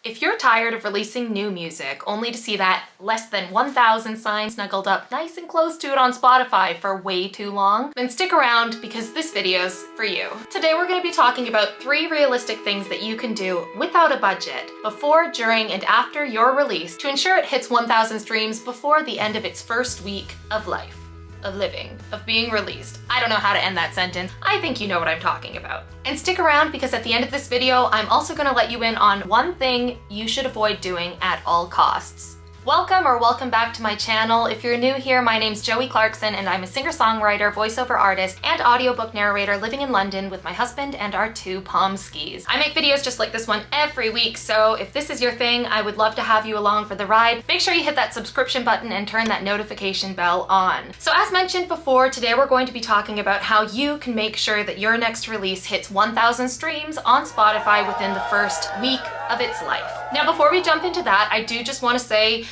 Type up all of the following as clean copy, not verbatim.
If you're tired of releasing new music only to see that less than 1,000 signs snuggled up nice and close to it on Spotify for way too long, then stick around because this video's for you. Today we're going to be talking about 3 realistic things that you can do without a budget before, during, and after your release to ensure it hits 1,000 streams before the end of its first week of life. Of living, of being released. I don't know how to end that sentence. I think you know what I'm talking about. And stick around because at the end of this video, I'm also gonna let you in on one thing you should avoid doing at all costs. Welcome back to my channel. If you're new here, my name's Joey Clarkson and I'm a singer-songwriter, voiceover artist, and audiobook narrator living in London with my husband and our 2 Palm skis. I make videos just like this one every week, so if this is your thing, I would love to have you along for the ride. Make sure you hit that subscription button and turn that notification bell on. So as mentioned before, today we're going to be talking about how you can make sure that your next release hits 1,000 streams on Spotify within the first week of its life. Now, before we jump into that, I do just want to say,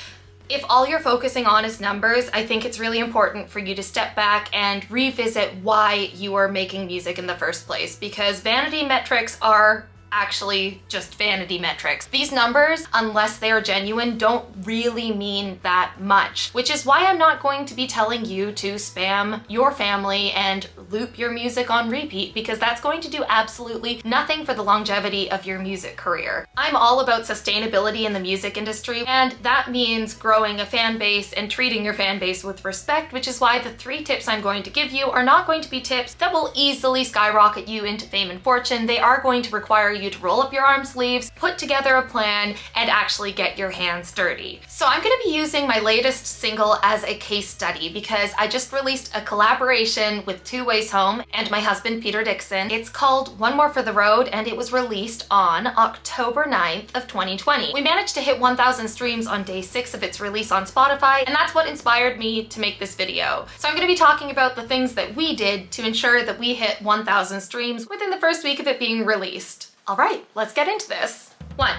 if all you're focusing on is numbers, I think it's really important for you to step back and revisit why you are making music in the first place, because vanity metrics are actually just vanity metrics. These numbers, unless they are genuine, don't really mean that much, which is why I'm not going to be telling you to spam your family and loop your music on repeat, because that's going to do absolutely nothing for the longevity of your music career. I'm all about sustainability in the music industry, and that means growing a fan base and treating your fan base with respect, which is why the 3 tips I'm going to give you are not going to be tips that will easily skyrocket you into fame and fortune. They are going to require you to roll up your arm sleeves, put together a plan, and actually get your hands dirty. So I'm going to be using my latest single as a case study because I just released a collaboration with 2 Ways Home and my husband Peter Dixon. It's called One More for the Road and it was released on October 9th of 2020. We managed to hit 1,000 streams on day 6 of its release on Spotify, and that's what inspired me to make this video. So I'm going to be talking about the things that we did to ensure that we hit 1,000 streams within the first week of it being released. All right, let's get into this. 1.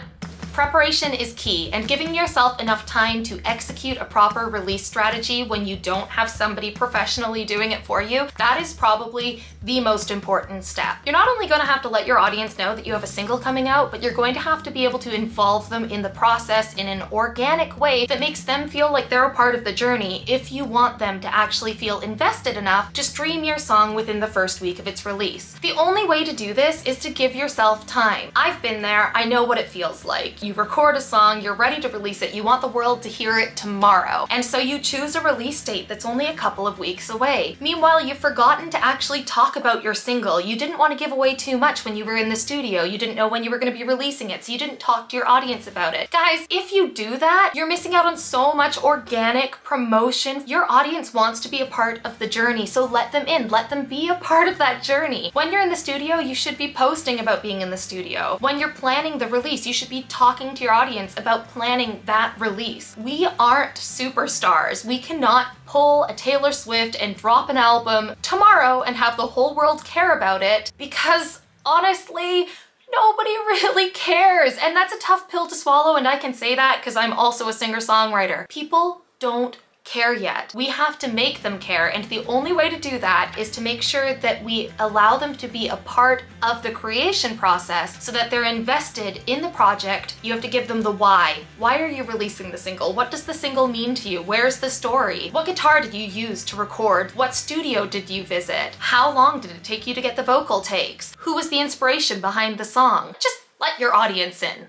Preparation is key, and giving yourself enough time to execute a proper release strategy when you don't have somebody professionally doing it for you, that is probably the most important step. You're not only going to have to let your audience know that you have a single coming out, but you're going to have to be able to involve them in the process in an organic way that makes them feel like they're a part of the journey if you want them to actually feel invested enough to stream your song within the first week of its release. The only way to do this is to give yourself time. I've been there, I know what it feels like. You record a song, you're ready to release it, you want the world to hear it tomorrow. And so you choose a release date that's only a couple of weeks away. Meanwhile, you've forgotten to actually talk about your single. You didn't want to give away too much when you were in the studio. You didn't know when you were going to be releasing it, so you didn't talk to your audience about it. Guys, if you do that, you're missing out on so much organic promotion. Your audience wants to be a part of the journey, so let them in. Let them be a part of that journey. When you're in the studio, you should be posting about being in the studio. When you're planning the release, you should be talking to your audience about planning that release. We aren't superstars. We cannot pull a Taylor Swift and drop an album tomorrow and have the whole world care about it, because honestly, nobody really cares. And that's a tough pill to swallow, and I can say that because I'm also a singer-songwriter. People don't care yet. We have to make them care, and the only way to do that is to make sure that we allow them to be a part of the creation process so that they're invested in the project. You have to give them the why. Why are you releasing the single? What does the single mean to you? Where's the story? What guitar did you use to record? What studio did you visit? How long did it take you to get the vocal takes? Who was the inspiration behind the song? Just let your audience in,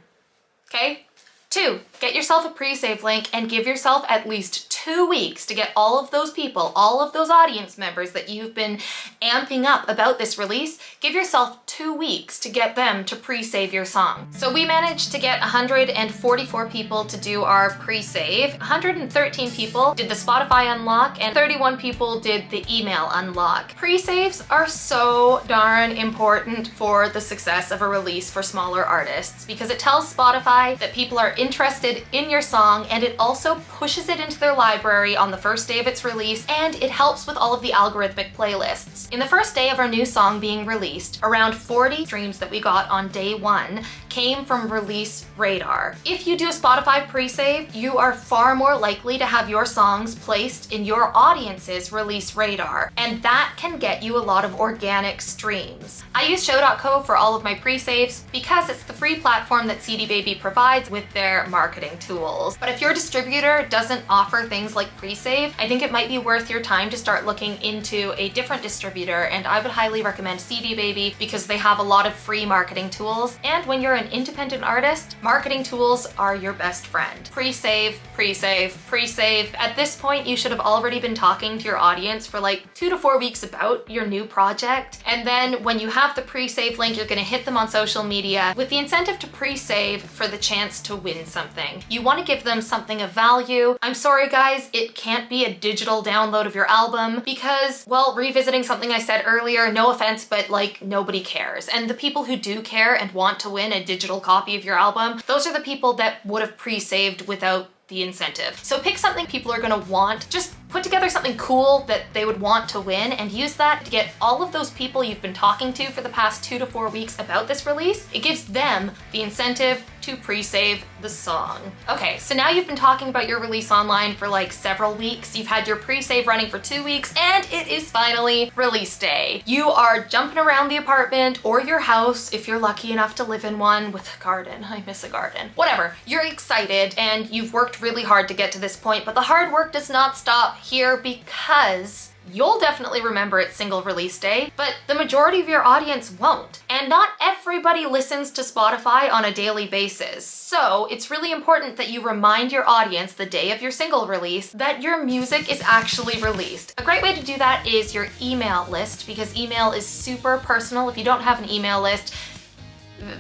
okay? 2, get yourself a pre-save link and give yourself at least 2 weeks to get all of those people, all of those audience members that you've been amping up about this release, give yourself 2 weeks to get them to pre-save your song. So we managed to get 144 people to do our pre-save, 113 people did the Spotify unlock, and 31 people did the email unlock. Pre-saves are so darn important for the success of a release for smaller artists because it tells Spotify that people are interested in your song, and it also pushes it into their lives library on the first day of its release, and it helps with all of the algorithmic playlists. In the first day of our new song being released, around 40 streams that we got on day 1 came from Release Radar. If you do a Spotify pre-save, you are far more likely to have your songs placed in your audience's Release Radar, and that can get you a lot of organic streams. I use show.co for all of my pre-saves because it's the free platform that CD Baby provides with their marketing tools. But if your distributor doesn't offer things like pre-save, I think it might be worth your time to start looking into a different distributor, and I would highly recommend CD Baby because they have a lot of free marketing tools, and when you're an independent artist, marketing tools are your best friend. Pre-save, pre-save, pre-save. At this point, you should have already been talking to your audience for like 2 to 4 weeks about your new project, and then when you have the pre-save link, you're gonna hit them on social media with the incentive to pre-save for the chance to win something. You want to give them something of value. I'm sorry guys, it can't be a digital download of your album because, well, revisiting something I said earlier, no offense, but like nobody cares. And the people who do care and want to win a digital copy of your album, those are the people that would have pre-saved without the incentive. So pick something people are gonna want. Just put together something cool that they would want to win and use that to get all of those people you've been talking to for the past 2 to 4 weeks about this release. It gives them the incentive to pre-save the song. Okay, so now you've been talking about your release online for like several weeks. You've had your pre-save running for 2 weeks, and it is finally release day. You are jumping around the apartment or your house if you're lucky enough to live in one with a garden. I miss a garden. Whatever, you're excited and you've worked really hard to get to this point, but the hard work does not stop here because you'll definitely remember its single release day, but the majority of your audience won't. And not everybody listens to Spotify on a daily basis. So it's really important that you remind your audience the day of your single release that your music is actually released. A great way to do that is your email list, because email is super personal. If you don't have an email list,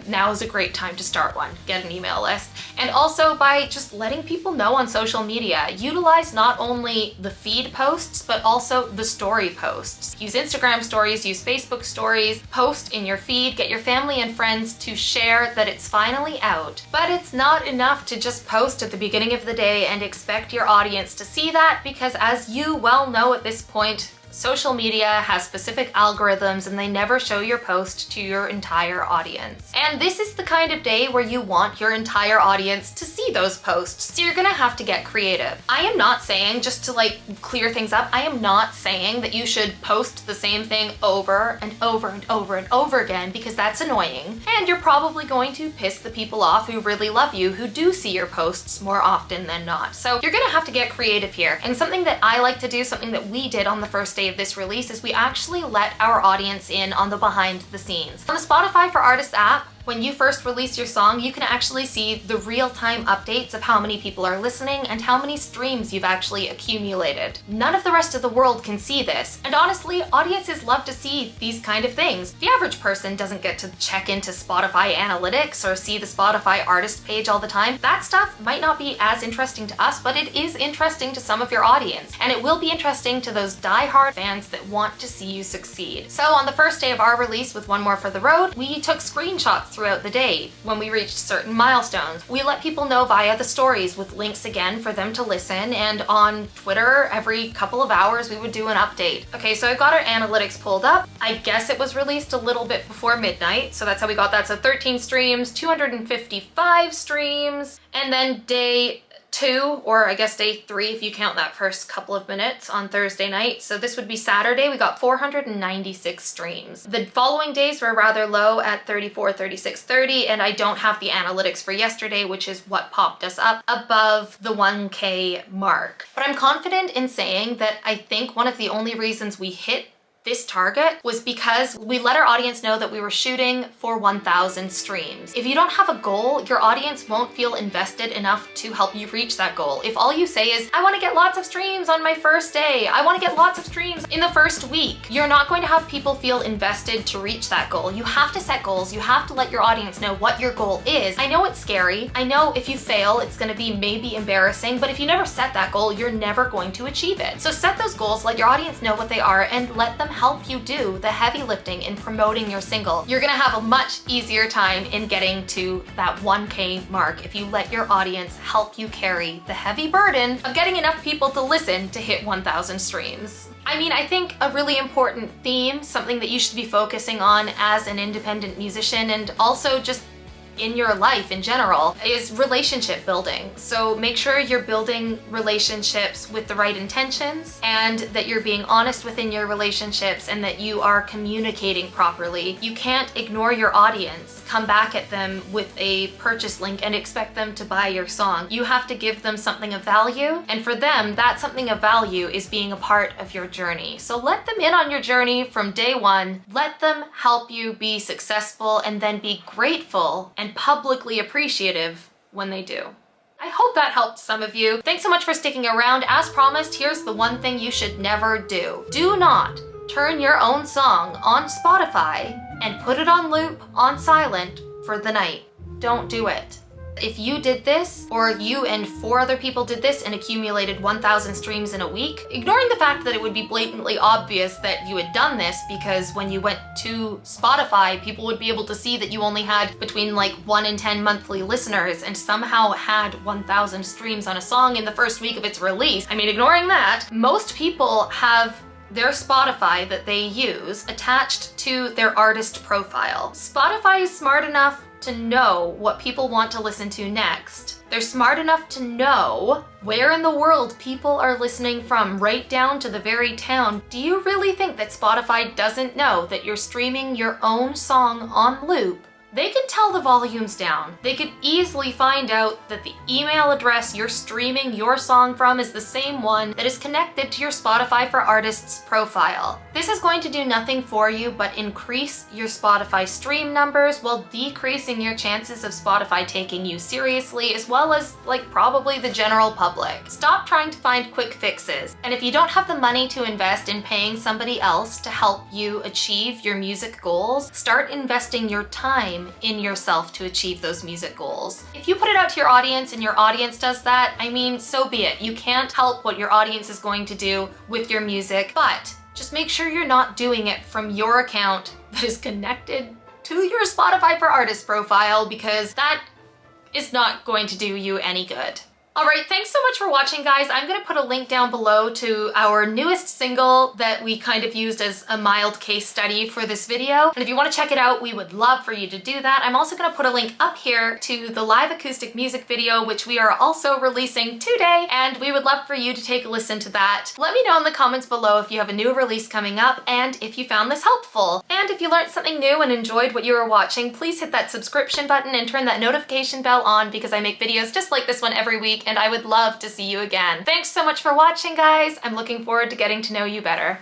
now is a great time to start one. Get an email list. And also by just letting people know on social media. Utilize not only the feed posts, but also the story posts. Use Instagram stories, use Facebook stories, post in your feed, get your family and friends to share that it's finally out. But it's not enough to just post at the beginning of the day and expect your audience to see that, because as you well know at this point, social media has specific algorithms and they never show your post to your entire audience. And this is the kind of day where you want your entire audience to see those posts. So you're gonna have to get creative. I am not saying, just to like clear things up, I am not saying that you should post the same thing over and over and over and over again, because that's annoying. And you're probably going to piss the people off who really love you, who do see your posts more often than not. So you're gonna have to get creative here. And something that I like to do, something that we did on the first day of this release, is we actually let our audience in on the behind the scenes. On the Spotify for Artists app, when you first release your song, you can actually see the real-time updates of how many people are listening and how many streams you've actually accumulated. None of the rest of the world can see this, and honestly, audiences love to see these kind of things. The average person doesn't get to check into Spotify analytics or see the Spotify artist page all the time. That stuff might not be as interesting to us, but it is interesting to some of your audience, and it will be interesting to those die-hard fans that want to see you succeed. So on the first day of our release with One More for the Road, we took screenshots throughout the day when we reached certain milestones. We let people know via the stories with links again for them to listen, and on Twitter every couple of hours we would do an update. Okay, so I've got our analytics pulled up. I guess it was released a little bit before midnight, so that's how we got that. So 13 streams, 255 streams, and then day 2, or I guess day 3 if you count that first couple of minutes on Thursday night. So this would be Saturday, we got 496 streams. The following days were rather low at 34, 36, 30, and I don't have the analytics for yesterday, which is what popped us up above the 1K mark. But I'm confident in saying that I think one of the only reasons we hit this target was because we let our audience know that we were shooting for 1,000 streams. If you don't have a goal, your audience won't feel invested enough to help you reach that goal. If all you say is, I want to get lots of streams on my first day, I want to get lots of streams in the first week, you're not going to have people feel invested to reach that goal. You have to set goals. You have to let your audience know what your goal is. I know it's scary. I know if you fail, it's going to be maybe embarrassing, but if you never set that goal, you're never going to achieve it. So set those goals, let your audience know what they are, and let them help you do the heavy lifting in promoting your single. You're gonna have a much easier time in getting to that 1K mark if you let your audience help you carry the heavy burden of getting enough people to listen to hit 1,000 streams. I mean, I think a really important theme, something that you should be focusing on as an independent musician and also just in your life in general, is relationship building. So make sure you're building relationships with the right intentions and that you're being honest within your relationships and that you are communicating properly. You can't ignore your audience, come back at them with a purchase link and expect them to buy your song. You have to give them something of value, and for them, that something of value is being a part of your journey. So let them in on your journey from day one. Let them help you be successful and then be grateful and publicly appreciative when they do. I hope that helped some of you. Thanks so much for sticking around. As promised, here's the one thing you should never do. Do not turn your own song on Spotify and put it on loop on silent for the night. Don't do it. If you did this, or you and 4 other people did this and accumulated 1,000 streams in a week, ignoring the fact that it would be blatantly obvious that you had done this because when you went to Spotify, people would be able to see that you only had between like 1 and 10 monthly listeners and somehow had 1,000 streams on a song in the first week of its release. I mean, ignoring that, most people have their Spotify that they use attached to their artist profile. Spotify is smart enough to know what people want to listen to next. They're smart enough to know where in the world people are listening from, right down to the very town. Do you really think that Spotify doesn't know that you're streaming your own song on loop? They can tell the volumes down. They could easily find out that the email address you're streaming your song from is the same one that is connected to your Spotify for Artists profile. This is going to do nothing for you but increase your Spotify stream numbers while decreasing your chances of Spotify taking you seriously, as well as like probably the general public. Stop trying to find quick fixes. And if you don't have the money to invest in paying somebody else to help you achieve your music goals, start investing your time in yourself to achieve those music goals. If you put it out to your audience and your audience does that, I mean, so be it. You can't help what your audience is going to do with your music, but just make sure you're not doing it from your account that is connected to your Spotify for Artists profile, because that is not going to do you any good. All right, thanks so much for watching, guys. I'm gonna put a link down below to our newest single that we kind of used as a mild case study for this video. And if you wanna check it out, we would love for you to do that. I'm also gonna put a link up here to the live acoustic music video, which we are also releasing today, and we would love for you to take a listen to that. Let me know in the comments below if you have a new release coming up and if you found this helpful. And if you learned something new and enjoyed what you were watching, please hit that subscription button and turn that notification bell on, because I make videos just like this one every week and I would love to see you again. Thanks so much for watching, guys. I'm looking forward to getting to know you better.